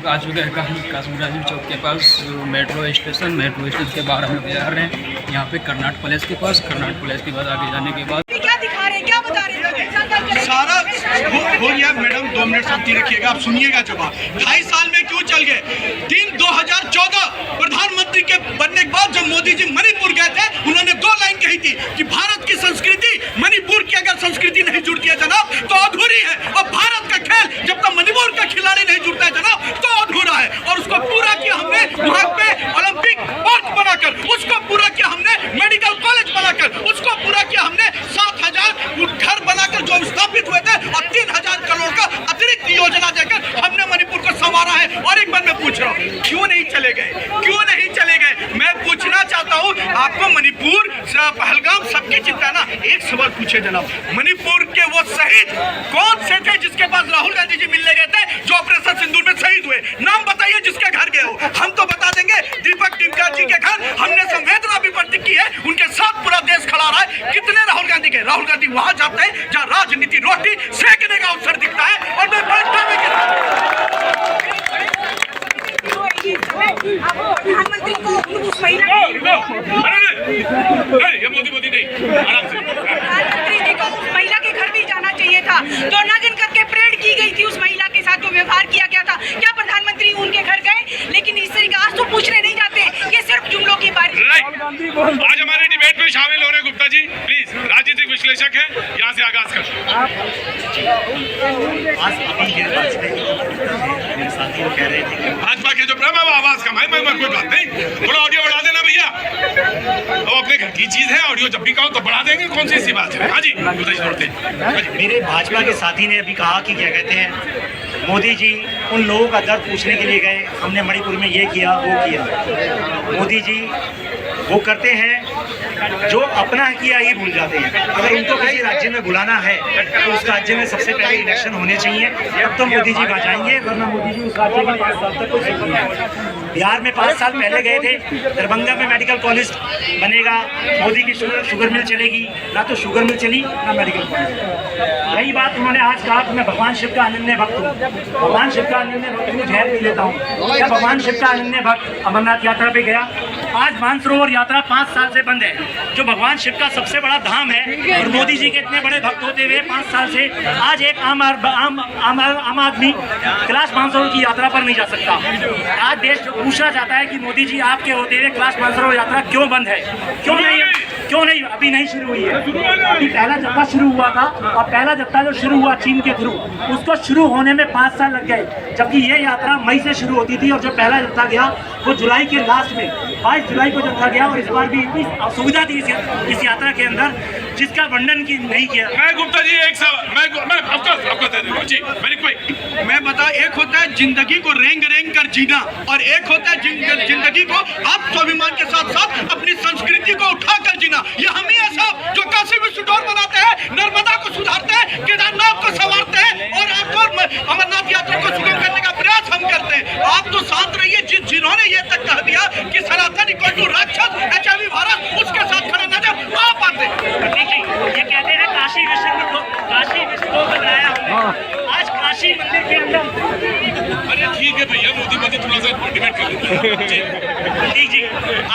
लोग आ चुके हैं कासिम राजीव चौक के पास मेट्रो स्टेशन के बाहर हम लोग जा रहे हैं यहाँ पे कर्नाटक पैलेस के पास। कर्नाटक पैलेस के बाद आगे जाने के बाद क्या दिखा रहे हैं, क्या बता रहे हैं? सारा हो गया। मैडम 2 मिनट शांति रखिएगा, आप सुनिएगा जवाब। 2.5 साल में क्यों चल गए? 2014 प्रधानमंत्री के बनने के बाद जब मोदी जी मणिपुर गए थे, उन्होंने 2 लाइन कही थी कि भारत की संस्कृति मणिपुर की अगर संस्कृति नहीं जुड़ती है जनाब तो अधूरी है, और भारत का खेल जब तक मणिपुर का खिलाड़ी नहीं जुड़ता है जनाब तो अधूरा है। और उसको पूरा किया हमने वहां पे ओलंपिक पार्क बनाकर, उसको पूरा किया हमने मेडिकल कॉलेज बनाकर, उसको पूरा किया हमने 7,000 घर बनाकर जो स्थापित हुए थे, और 3,000 करोड़ का अतिरिक्त योजना देकर हमने मणिपुर को संवारा है। और एक बार मैं पूछ रहा हूँ, क्यों नहीं चले गए? क्यों नहीं चले गए? मैं पूछना चाहता हूँ आपको, मणिपुर पहलगाम सबकी चिंता ना। एक सवाल पूछे जनाब, मणिपुर के वो शहीद कौन से थे जिसके पास राहुल गांधी जी मिलने गए थे, जो ऑपरेशन सिंदूर में शहीद हुए? नाम बताइए जिसके घर गए हो। हम तो बता देंगे, दीपक टिमका जी के घर हमने संवेदना भी प्रकट की है, उनके साथ पूरा देश खड़ा रहा है। कितने राहुल गांधी के? राहुल गांधी वहां जाते हैं जहाँ राजनीति रोटी सेकने का अवसर दिखता है, और मैं बैठा में प्रधानमंत्री को उस महिला मोदी नहीं, आराम से। प्रधानमंत्री जी को उस महिला के घर भी जाना चाहिए था, जो नग्न करके परेड की गई थी, उस महिला के साथ जो व्यवहार किया गया था। क्या प्रधानमंत्री उनके घर गए? लेकिन इस तरीके आज तो पूछने नहीं जाते, ये सिर्फ जुमलों की बात। आज हमारे डिबेट में शामिल हो रहे गुप्ता जी, प्लीज, राजनीतिक विश्लेषक हैं, यहाँ से आगाज कर। भाजपा के जो आवाज कम है, कोई बात नहीं, थोड़ा ऑडियो बढ़ा देना भैया, वो अपने घर की चीज है, ऑडियो जब भी कहो तो बढ़ा देंगे, कौन सी बात है। हाँ जी, मेरे भाजपा के साथी ने अभी कहा कि क्या कहते हैं, मोदी जी उन लोगों का दर्द पूछने के लिए गए, हमने मणिपुर में ये किया वो किया। मोदी जी वो करते हैं जो अपना किया ही भूल जाते हैं। अगर उनको किसी राज्य में बुलाना है तो उस राज्य में सबसे पहले इलेक्शन होने चाहिए, तब तो मोदी जी बचाएंगे, वरना मोदी जी उस राज्य में 5 साल तक कुछ नहीं करेंगे। बिहार में 5 साल पहले गए थे, दरभंगा में मेडिकल कॉलेज बनेगा, मोदी की शुगर मिल चलेगी, ना तो शुगर मिल चली ना मेडिकल कॉलेज। यही बात उन्होंने आज कहा कि मैं भगवान शिव का अनन्य भक्त हूँ, भगवान शिव का अनन्य भक्त हूँ, जहर पी लेता हूँ। जब भगवान शिव का अनन्य भक्त अमरनाथ यात्रा पे गया, आज मानसरोवर यात्रा 5 साल से बंद है, जो भगवान शिव का सबसे बड़ा धाम है, और मोदी जी के इतने बड़े भक्त होते हुए 5 साल से आज एक आम आदमी कैलाश मानसरोवर की यात्रा पर नहीं जा सकता। आज देश पूछना चाहता है कि मोदी जी आपके होते हुए कैलाश मानसरोवर यात्रा क्यों बंद है? क्यों नहीं अभी नहीं शुरू हुई है? अभी पहला जत्था शुरू हुआ था, और पहला जत्था जो शुरू हुआ चीन के थ्रू, उसको शुरू होने में 5 साल लग गए, जबकि ये यात्रा मई से शुरू होती थी, और जो पहला जत्था गया वो जुलाई के लास्ट में 22 जुलाई को जत्था गया। और इस बार भी इतनी असुविधा थी इस यात्रा के अंदर, जिसका वर्णन की नहीं किया। मैं गुप्ता जी एक सवाल मैं आपको दे दूंगा जी, वेरी क्विक। मैं बता, एक होता है जिंदगी को रेंग कर जीना, और एक होता है जिंदगी को आप स्वाभिमान के साथ साथ अपनी संस्कृति को उठाकर जीना। ये हम ही है साहब जो काशी विश्वविद्यालय बनाते हैं, नर्मदा को सुधारते हैं, केदारनाथ को संवारते हैं, और आपको अमरनाथ यात्रा को सुगम करने का प्रयास हम करते हैं। आप तो शांत रहिए। जिन्होंने ये तक कह दिया कि सनातन इक्वल टू राक्षस, HIV भारत, उसके साथ खड़े नजर आप आते। ये कहते हैं काशी विश्व को बनाया हमने। आज काशी मंदिर के अंदर, अरे ठीक है भैया, मोदी थोड़ा सा डिबेट कर लेते जी।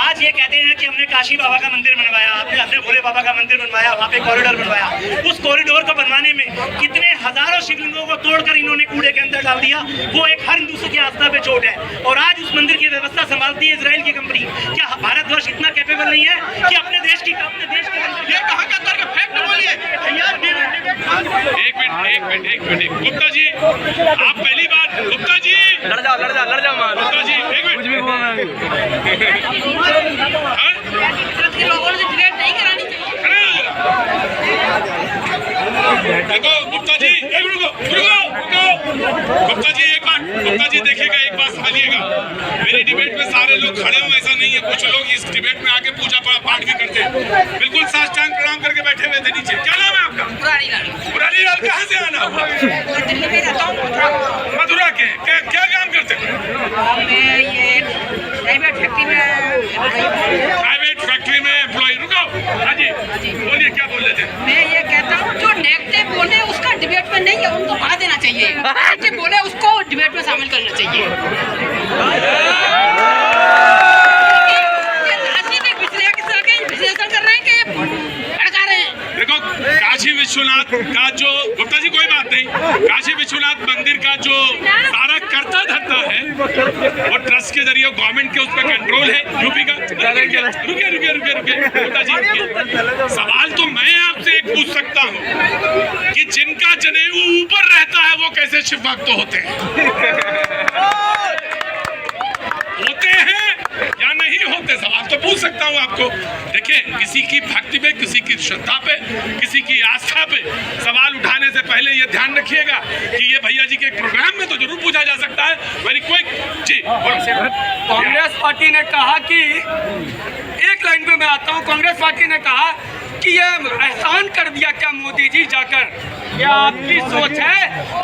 आज ये कहते हैं कि हमने काशी बाबा का मंदिर बनवाया, हमने भोले बाबा का मंदिर बनवाया, वहाँ पे कॉरिडोर बनवाया। उस कॉरिडोर को बनवाने में कितने हजारों शिवलिंगों को तोड़कर इन्होंने कूड़े के अंदर डाल दिया। वो एक हर हिंदू की आस्था पे चोट है, और आज उस मंदिर की व्यवस्था संभालती है इजराइल की कंपनी। क्या भारतवर्ष इतना कैपेबल नहीं है कि अपने देश के अंदर ये कहाँ का तर्क? फैक्ट बोलिए। एक मिनट गुप्ता जी, आप पहली बार गुप्ता जी लड़ जाओ गुप्ता जी, एक मिनट देखो गुप्ता जी, गुप्ता जी एक बात, गुप्ता जी देखिएगा, एक बात समझिएगा, मेरी डिबेट में सारे लोग खड़े हो ऐसा नहीं है, कुछ लोग इस डिबेट में आके पूजा पाठ भी करते हैं, बिल्कुल साष्टांग प्रणाम करके बैठे हुए थे नीचे। क्या नाम है आपका? पुरानी लाल। कहाँ से आना हुआ? मथुरा के। क्या काम करते हैं? प्राइवेट फैक्ट्री में एम्प्लॉय। रुको, हाँ जी, बोलिए क्या बोल रहे थे? मैं ये कहता हूँ जो नेगेटिव बोले उसका डिबेट में नहीं है, उनको बाहर देना चाहिए। पॉजिटिव बोले उसको डिबेट में शामिल करना चाहिए। राजनीतिक विश्लेषण कर रहे हैं कि भड़का रहे हैं। देखो काशी विश्वनाथ का जो, गुप्ता जी कोई बात नहीं, काशी विश्वनाथ मंदिर का जो सारा करता धरता है वो ट्रस्ट के जरिए गवर्नमेंट के उस पर कंट्रोल है यूपी का। रुके गुप्ता जी रुकिए। सवाल तो मैं आपसे एक पूछ सकता हूँ कि जिनका जनेऊ ऊपर रहता है वो कैसे शिव भक्त होते हैं या नहीं होते? सवाल तो पूछ सकता हूं आपको। देखिए किसी की भक्ति पे, किसी की श्रद्धा पे, किसी की आस्था पे सवाल उठाने से पहले ये ध्यान रखिएगा कि ये भैया जी के प्रोग्राम में तो जरूर पूछा जा सकता है। वेरी क्विक जी। कांग्रेस पार्टी ने कहा कि, एक लाइन पे मैं आता हूं, कांग्रेस पार्टी ने कहा कि ये एहसान कर दिया क्या मोदी जी जाकर? क्या आपकी सोच है?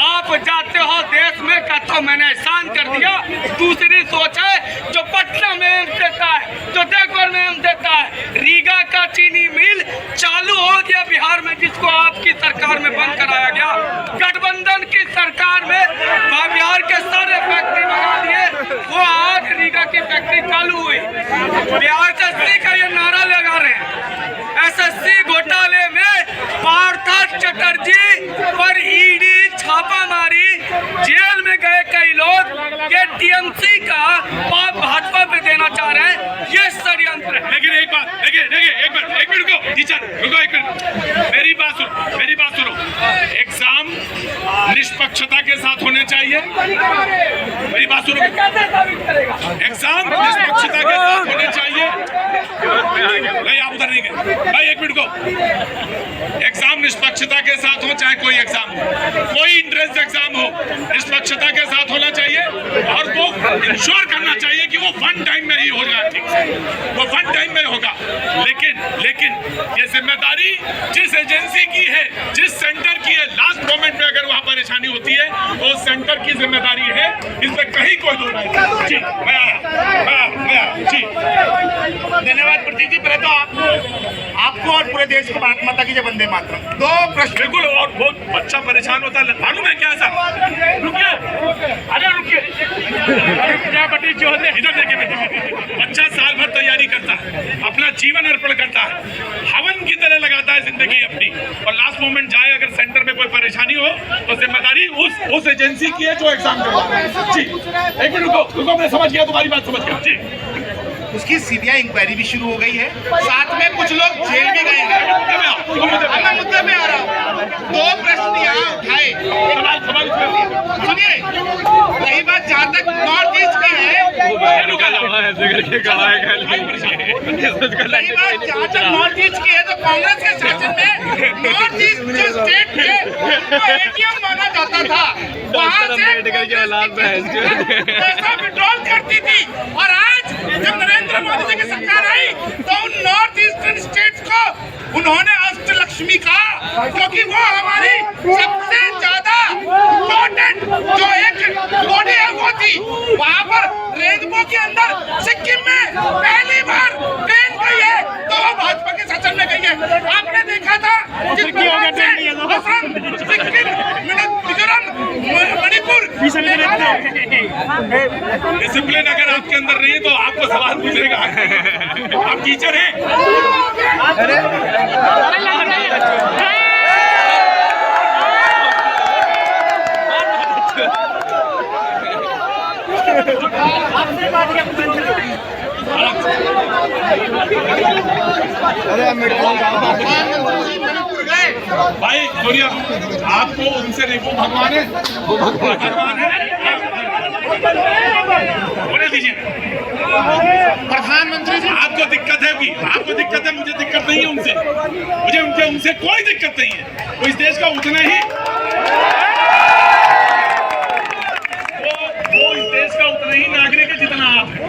आप जाते हो देश में कहते हो मैंने एहसान कर दिया। दूसरी सोच है जो पटना में एम्स देता है, जो देवघर में एम्स देता है, रीगा का चीनी मिल चालू हो गया बिहार में, जिसको आपकी सरकार में बंद कराया गया। गठबंधन की सरकार में बिहार के सारे फैक्ट्री बना दिए, वो आज रीगा की फैक्ट्री चालू हुई। बिहार से का ये नारा लगा रहे हैं। एसएससी घोटाले में पार्थ चटर्जी पर ईडी छापामारी, जेल में गए कई लोग, ये टीएमसी का पाप भाजपा पे देना चाह रहे हैं। ये षड्यंत्र है। लेकिन एक बात देखिए एक मिनट रुको टीचर, रुको एक मिनट, मेरी बात सुनो। एग्जाम निष्पक्षता के साथ होने चाहिए। मेरी बात सुनो, एग्जाम निष्पक्षता के साथ होने चाहिए। नहीं आप उधर नहीं गए भाई, एक मिनट को। एग्जाम निष्पक्षता के साथ हो, चाहे कोई एग्जाम हो, कोई इंट्रेंस एग्जाम हो, निष्पक्षता के साथ होना चाहिए और वो इंश्योर करना चाहिए कि वो वन टाइम में ही हो जाए। ठीक से वो वन टाइम में होगा। लेकिन ये जिम्मेदारी जिस एजेंसी की है, जिस सेंटर की है, लास्ट मोमेंट में अगर वहाँ परेशानी होती है तो सेंटर की जिम्मेदारी है, इसमें कहीं कोई दो नहीं। जी मैं आया जी। धन्यवाद प्रतीक जी। पहले तो आपको और पूरे देश को भारत माता की जय वंदे मातरम। दो प्रश्न। बिल्कुल, और बहुत बच्चा परेशान होता है, मालूम है क्या ऐसा? रुकिए, अरे रुकिए, इधर देखिए। बच्चा साल भर तैयारी करता है, अपना जीवन अर्पण करता है, हवन की तरह लगाता है जिंदगी अपनी, और लास्ट मोमेंट जाए अगर सेंटर में कोई परेशानी हो तो जिम्मेदारी उस एजेंसी की है जो एग्जाम करवा है। जी एक मिनट रुको, मैं समझ गया, तुम्हारी बात समझ गया जी। उसकी सीबीआई इंक्वायरी भी शुरू हो गई है, साथ में कुछ लोग जेल भी गए हैं। मैं मुद्दे में आ रहा हूँ। दो प्रश्न यहाँ उठाए। सुनिए, रही बात जहाँ तक नॉर्थ ईस्ट की है, रही बात जहाँ तक नॉर्थ ईस्ट की है, तो कांग्रेस के शासन में नॉर्थ ईस्ट जो स्टेट थे उनको एटीएम माना जाता था, वहाँ से पैसा विड्रॉल करती थी। और आज जब नरेंद्र मोदी जी की सरकार आई तो उन नॉर्थ ईस्टर्न स्टेट्स को उन्होंने अष्टलक्ष्मी कहा, क्योंकि वो हमारी सबसे ज्यादा इम्पोर्टेंट जो एक बॉडी है वो थी। वहाँ पर रेनबो के अंदर सिक्किम में पहली बार ट्रेन गई है तो वो भाजपा के शासन में गई है। आपने देखा था असम, सिक्किम, मिजोरम, मणिपुर। डिसिप्लिन अगर आपके अंदर नहीं है तो आपको सवाल पूछेगा। आप टीचर हैं। भाई सुनिए, आपको उनसे नहीं, वो भगवान है, वो भगवान है। बोले दीजिए प्रधानमंत्री जी, आपको दिक्कत है, आपको दिक्कत है, मुझे दिक्कत नहीं है उनसे, मुझे उनसे कोई दिक्कत नहीं है। वो इस देश का उतना ही, वो इस देश का उतना ही नागरिक है जितना आप हैं।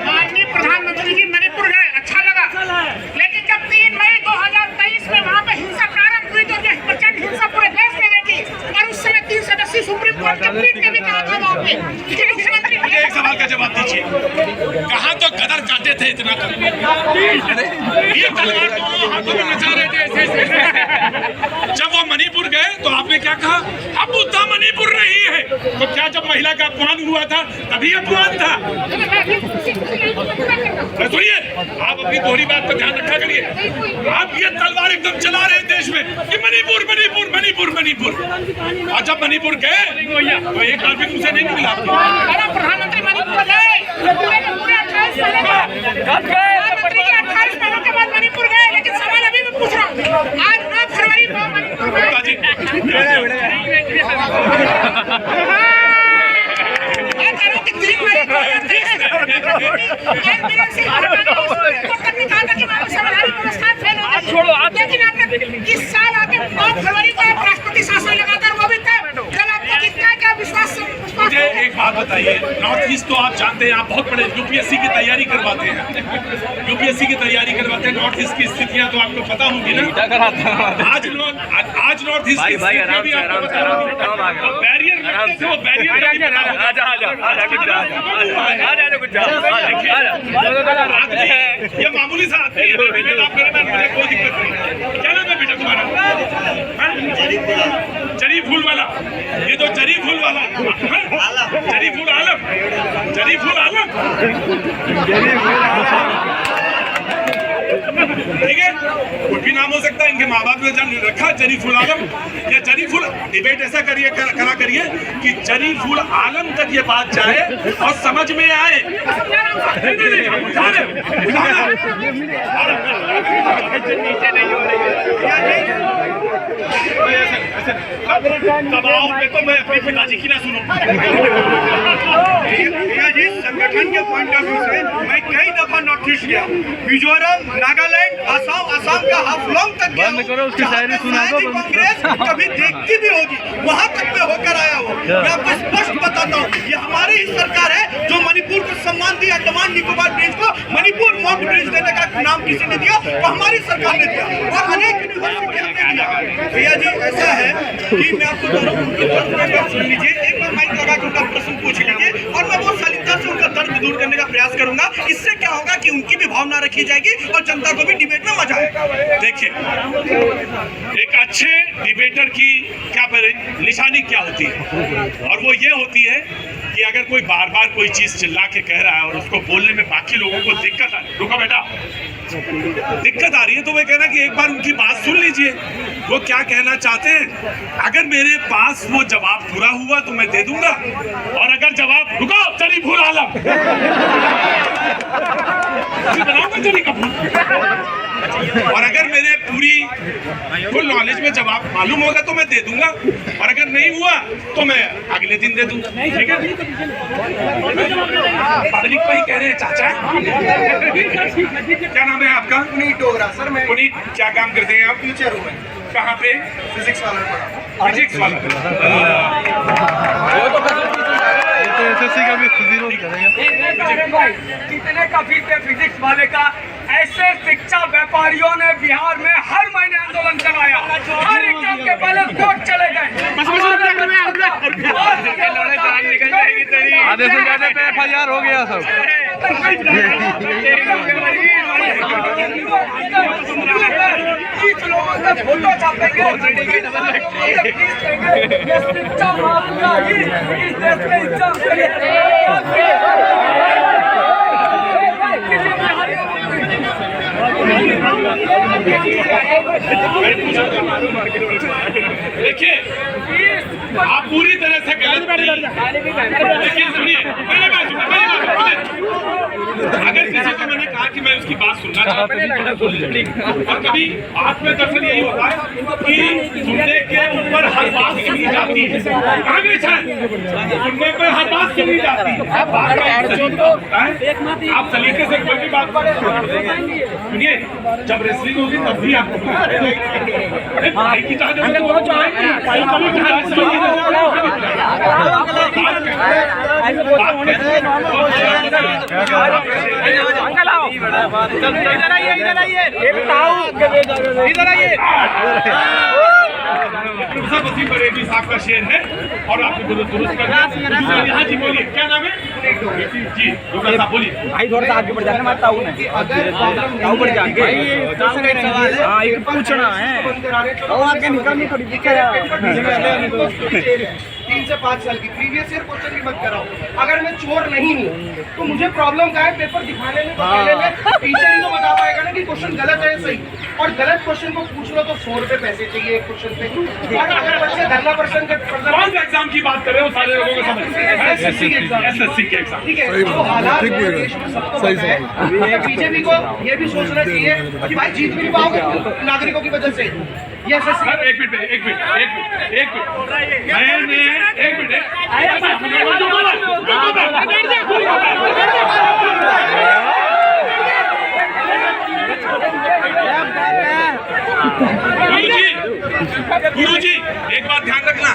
माननीय प्रधानमंत्री जी मणिपुर गए, अच्छा लगा, लेकिन जब 3 मई 2023 में वहाँ पे हिंसा प्रारंभ हुई तो प्रचंड हिंसा पूरे देश में देखी, और उस समय 3 सदस्यीय सुप्रीम कोर्ट के पीठ ने भी कहा था वहाँ पे। मुख्यमंत्री एक सवाल का जवाब दीजिए, कहाँ तो कदर का जानते थे इतना ये तलवार दोनों हाथों में नचा रहे थे ऐसे ऐसे। जब वो मणिपुर गए तो आपने क्या कहा, अब मुद्दा मणिपुर नहीं है। तो क्या जब महिला का अपमान हुआ था तभी अपमान था? सुनिए, आप अपनी दोहरी बात पर ध्यान रखा करिए। आप ये तलवार एकदम चला रहे हैं देश में कि मणिपुर मणिपुर मणिपुर मणिपुर, और जब मणिपुर गए तो एक आदमी उनसे नहीं निकला। प्रधानमंत्री मणिपुर गए, पूरे 28 सालों के बाद मणिपुर गए, लेकिन सवाल अभी मैं पूछ रहा हूँ, आज 9 फरवरी को मणिपुर लेकिन आपने इस साल आके 9 फरवरी को राष्ट्रपति शासन लगातार वो भी था, जब आपको कितना क्या विश्वास। मुझे एक बात बताइए, नॉर्थ ईस्ट तो आप जानते हैं, आप बहुत बड़े यूपीएससी की तैयारी करवाते हैं, यूपीएससी की तैयारी करवाते हैं। नॉर्थ ईस्ट की स्थितियां तो आपको पता होंगी ना। आज नॉर्थ ईस्ट की स्थितियां भी आपको पता होंगी। बैरियर लगते थे, वो बैरियर ये मामूली सा आदमी है, मुझे कोई दिक्कत नहीं। क्या नाम है बेटा तुम्हारा? जरी फूल वाला, ये तो जरी फूल वाला, जरी फूल आलम, जरी फूल आलम, ठीक है, कुछ भी नाम हो सकता है। इनके माँ बाप ने जब रखा जरी फूल आलम या जरी फूल, डिबेट ऐसा करिए करा करिए कि जरी फूल आलम तक ये बात जाए और समझ में आए। दबाव पे तो मैं अपने पिताजी की ना सुनूं। भैया जी, संगठन के पॉइंट ऑफ व्यू से मैं कई दफा नॉर्थ ईस्ट गया, मिजोरम, नागालैंड, असम का हाफलॉन्ग तक गया हूं। कांग्रेस कभी देखती भी होगी, वहां तक मैं होकर आया हूँ। मैं आपको स्पष्ट बताता हूँ, ये हमारी ही सरकार है जो मणिपुर को सम्मान दिया। अंडमान निकोबार ब्रिज को मणिपुर माउंट ब्रिज देने का नाम किसी ने दिया, तो हमारी सरकार ने दिया, और अनेक यूनिवर्सिटी हमने दिया। भैया जी, ऐसा है कि मैं आपको सुन लीजिए, एक बार माइक लगा के उनका प्रश्न पूछ लीजिए, और मैं बहुत शालीनता से उनका दर्द दूर करने का प्रयास करूंगा। इससे क्या होगा कि उनकी भी भावना रखी जाएगी और जनता को भी डिबेट में मजा आएगा। देखिए, एक अच्छे डिबेटर की क्या निशानी क्या होती है, और वो ये होती है कि अगर कोई बार बार कोई चीज चिल्ला के कह रहा है और उसको बोलने में बाकी लोगों को दिक्कत आ रही, रुको बेटा, दिक्कत आ रही है, तो मैं कहना कि एक बार उनकी बात सुन लीजिए, वो क्या कहना चाहते हैं। अगर मेरे पास वो जवाब पूरा हुआ तो मैं दे दूंगा, और अगर जवाब, रुको, जरी फूल आलम बनाऊंगा जरी का फूल, और अगर मेरे पूरी फुल नॉलेज में जवाब मालूम होगा तो मैं दे दूंगा, और अगर नहीं हुआ तो मैं अगले दिन दे दूंगा। ठीक है, पब्लिक को ही कह रहे हैं चाचा। क्या नाम है आपका? पुनीत डोगरा। सर, मैं पुनीत, क्या काम करते हैं आप? टीचर हूँ मैं। कहाँ पे? फिजिक्स वाला पढ़ा। फिजिक्स वाला एसएससी का भी खुद विरोध करेगा। कितने का फीस है फिजिक्स वाले का? ऐसे शिक्षा व्यापारियों ने बिहार में हर महीने आंदोलन चलाया, हर एग्जाम के पहले कोर्ट चले गए। आधे से ज्यादा पे FIR हो गया सब। फोटो छापेंगे, शिक्षा माफिया ही इस देश में एग्जाम देखिए, आप पूरी तरह से गलत, लेकिन सुनिए, अगर किसी को मैंने कहा कि मैं उसकी बात सुनना चाहता हूँ, और कभी आप में दरअसल यही होता है कि सुनने के ऊपर हर बात सुनी जाती है, सुनने पर हर बात सुनी जाती है, आप सलीके से कोई भी बात सुनिए। जब रेसलिंग होगी तब भी आपको भाई की इधर आइए, इधर आइए। प्रोफेसर वसीम बरेली साहब का शेर है और आपने दुरुस्त कर दिया। हाँ जी बोलिए, क्या नाम है जी? डॉक्टर साहब बोलिए। भाई थोड़ा सा आगे बढ़ जाना, मैं ताऊ नहीं ताऊ बढ़ जाएंगे। हाँ ये पूछना है और आगे निकलनी थोड़ी दिक्कत 3 से 5 साल की प्रीवियस ईयर क्वेश्चन भी मत कराओ। अगर मैं चोर नहीं हूँ तो मुझे प्रॉब्लम क्या है पेपर दिखाने में, पढ़ने में? टीचर ही तो बता पाएगा ना कि क्वेश्चन गलत है सही। और गलत क्वेश्चन को पूछ लो तो 100 रुपए पैसे चाहिए एक क्वेश्चन पे। और अगर बच्चे धरना प्रदर्शन कौन सा एग्जाम की बात कर रहे हो? सारे लोगों को समझ एसएससी के एग्जाम, ठीक है। तो हालात देश में सबको पता है। बीजेपी को ये भी सोचना चाहिए कि भाई जीत भी नहीं पाओगे नागरिकों की वजह से। ये एसएससी एक मिनट मैंने एक मिनट गुरुजी एक बात ध्यान रखना,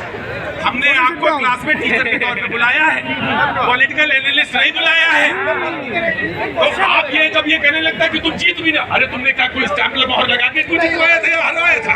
हमने आपको क्लास में टीचर के तौर पे बुलाया है, पॉलिटिकल एनालिस्ट नहीं बुलाया है। तो आप ये जब ये कहने लगता है कि तुम जीत भी ना, अरे तुमने क्या कोई स्टैंप मोहर लगा के कुछ जितवाया था या हरवाया था?